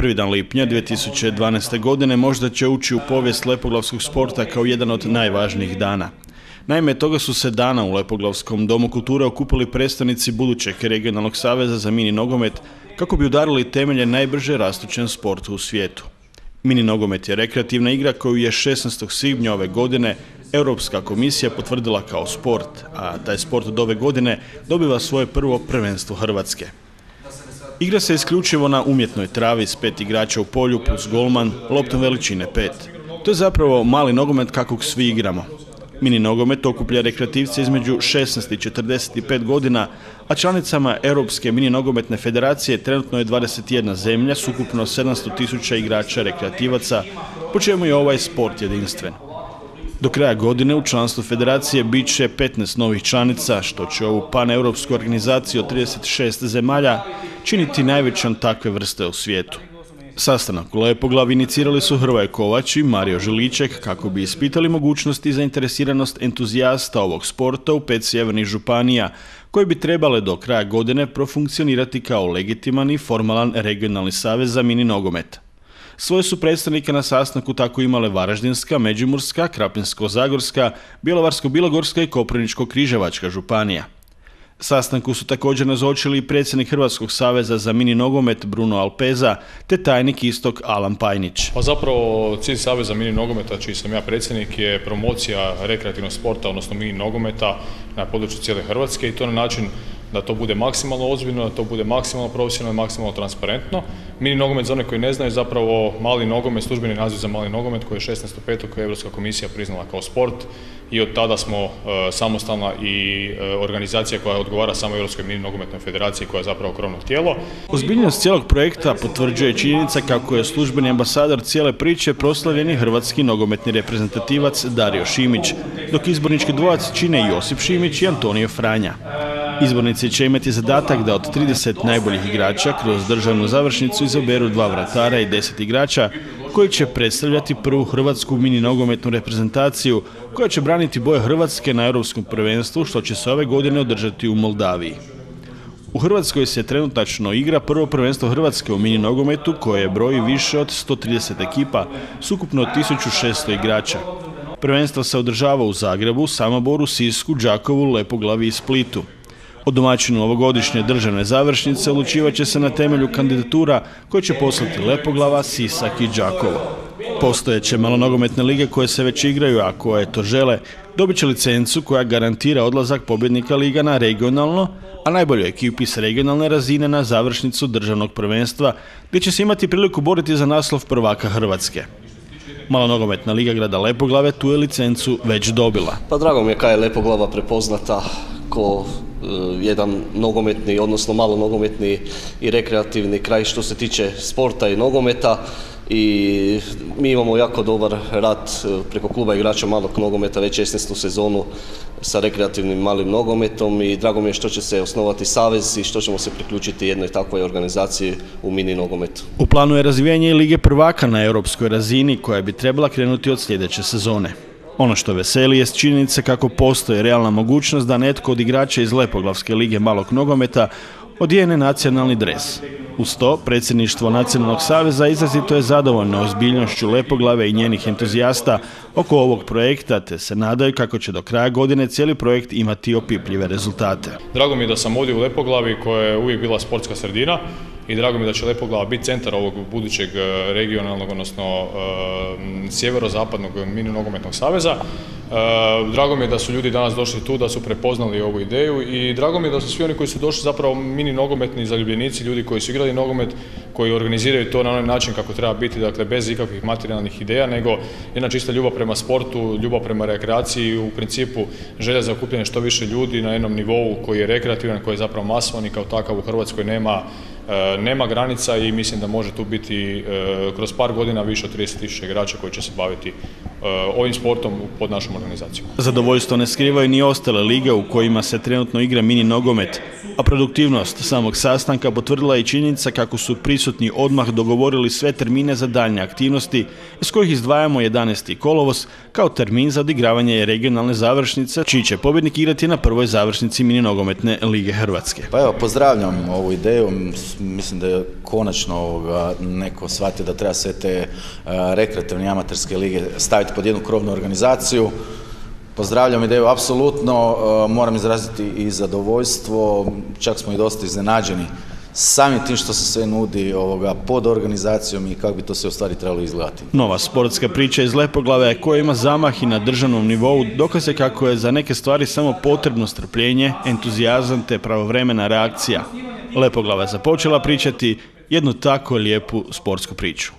Prvi dan lipnja 2012. godine možda će ući u povijest lepoglavskog sporta kao jedan od najvažnijih dana. Naime, toga su se dana u Lepoglavskom domu kulture okupili predstavnici budućeg regionalnog saveza za mini nogomet kako bi udarili temelje najbrže rastućem sportu u svijetu. Mini nogomet je rekreativna igra koju je 16. svibnja ove godine Europska komisija potvrdila kao sport, a taj sport od ove godine dobiva svoje prvo prvenstvo Hrvatske. Igra se isključivo na umjetnoj travi s 5 igrača u polju plus golman loptom veličine 5. To je zapravo mali nogomet kakvog svi igramo. Mini nogomet okuplja rekreativce između 16 i 45 godina, a članicama Europske mini nogometne federacije trenutno je 21 zemlja s ukupno 700.000 igrača rekreativaca, po čemu je ovaj sport jedinstven. Do kraja godine u članstvu federacije bit će 15 novih članica, što će ovu paneuropsku organizaciju od 36 zemalja činiti najvećom takve vrste u svijetu. Sastanak u Lepoglavi inicirali su Hrvoje Kovač i Mario Žiliček kako bi ispitali mogućnosti i zainteresiranost entuzijasta ovog sporta u 5 sjevernih županija, koje bi trebale do kraja godine profunkcionirati kao legitiman i formalan regionalni savez za mini nogomet. Svoje su predstavnike na sastanku tako imale Varaždinska, Međimurska, Krapinsko-zagorska, Bjelovarsko-bilogorska i Koprivničko-križevačka županija. Sastanku su također nazočili i predsjednik Hrvatskog saveza za mini nogomet Bruno Alpeza te tajnik istog Alan Pajnić. Pa zapravo cilj Saveza mini nogometa, čiji sam ja predsjednik, je promocija rekreativnog sporta, odnosno mini nogometa na području cijele Hrvatske i to na način da to bude maksimalno ozbiljno, da to bude maksimalno profesionalno, maksimalno transparentno. Mini nogomet, za one koji ne znaju, zapravo mali nogomet, službeni naziv za mali nogomet koji je 16.5. koji je Europska komisija priznala kao sport i od tada smo samostalna i organizacija koja odgovara samo Europskoj mini nogometnoj federaciji koja je zapravo krovno tijelo. Ozbiljnost cijelog projekta potvrđuje činjenica kako je službeni ambasador cijele priče proslavljeni hrvatski nogometni reprezentativac Dario Šimić, dok izbornički dvojac čine Josip Šimić i Antonio Franja. Izbornici će imati zadatak da od 30 najboljih igrača kroz državnu završnicu izaberu 2 vratara i 10 igrača koji će predstavljati prvu hrvatsku mini nogometnu reprezentaciju koja će braniti boje Hrvatske na Europskom prvenstvu što će se ove godine održati u Moldaviji. U Hrvatskoj se trenutačno igra prvo prvenstvo Hrvatske u mini nogometu koje broji više od 130 ekipa s ukupno 1600 igrača. Prvenstvo se održava u Zagrebu, Samoboru, Sisku, Đakovu, Lepoglavi i Splitu. O domaćinu ovogodišnje državne završnice odlučivat će se na temelju kandidatura koje će poslati Lepoglava, Sisak i Đakovo. Postojeće malonogometne lige koje se već igraju, a koje to žele, dobit će licencu koja garantira odlazak pobjednika liga na regionalno, a najboljoj ekipi s regionalne razine na završnicu državnog prvenstva, gdje će se imati priliku boriti za naslov prvaka Hrvatske. Malonogometna liga grada Lepoglave tu je licencu već dobila. Pa drago mi je kaj je Lepoglava prepoznata ko jedan nogometni, odnosno malo nogometni i rekreativni kraj što se tiče sporta i nogometa i mi imamo jako dobar rad preko kluba igrača malog nogometa već 16. sezonu sa rekreativnim malim nogometom i drago mi je što će se osnovati savez i što ćemo se priključiti jednoj takvoj organizaciji u mini nogometu. U planu je razvijanje lige prvaka na europskoj razini koja bi trebala krenuti od sljedeće sezone. Ono što veseli jest činjenica kako postoji realna mogućnost da netko od igrača iz Lepoglavske lige malog nogometa odijene nacionalni dres. Uz to, predsjedništvo Nacionalnog saveza izrazito je zadovoljno ozbiljnošću Lepoglave i njenih entuzijasta oko ovog projekta, te se nadaju kako će do kraja godine cijeli projekt imati opipljive rezultate. Drago mi je da sam ovdje u Lepoglavi koja je uvijek bila sportska sredina i drago mi je da će Lepoglava biti centar ovog budućeg regionalnog, odnosno sjeverozapadnog mini nogometnog saveza. Drago mi je da su ljudi danas došli tu, da su prepoznali ovu ideju i drago mi je da su svi oni koji su došli zapravo mini nogometni zaljubljenici, ljudi koji su igrali nogomet, koji organiziraju to na onaj način kako treba biti, dakle bez ikakvih materijalnih ideja, nego jedna čista ljubav prema sportu, ljubav prema rekreaciji, u principu želja za okupljanje što više ljudi na jednom nivou koji je rekreativan, koji je zapravo masovan i kao takav u Hrvatskoj nema granica i mislim da može tu biti kroz par godina više od 30.000 igrača koji će se baviti ovim sportom pod našom organizacijom. Zadovoljstvo ne skrivaju ni ostale lige u kojima se trenutno igra mini nogomet, a produktivnost samog sastanka potvrdila je i činjenica kako su prisutni odmah dogovorili sve termine za daljnje aktivnosti, iz kojih izdvajamo 11. kolovoz kao termin za odigravanje regionalne završnice, čiji će pobjednik igrati na prvoj završnici mini nogometne lige Hrvatske. Pa evo, pozdravljam ovu ideju, mislim da je konačno neko shvatio da treba sve te rekreativne amaterske lige staviti pod jednu krovnu organizaciju. Pozdravljam ideju, apsolutno, moram izraziti i zadovoljstvo, čak smo i dosta iznenađeni samim tim što se sve nudi pod organizacijom i kako bi to sve u stvari trebalo izgledati. Nova sportska priča iz Lepoglave koja ima zamah i na državnom nivou dokaz je kako je za neke stvari samo potrebno strpljenje, entuzijazam te pravovremena reakcija. Lepoglava je započela pričati jednu tako lijepu sportsku priču.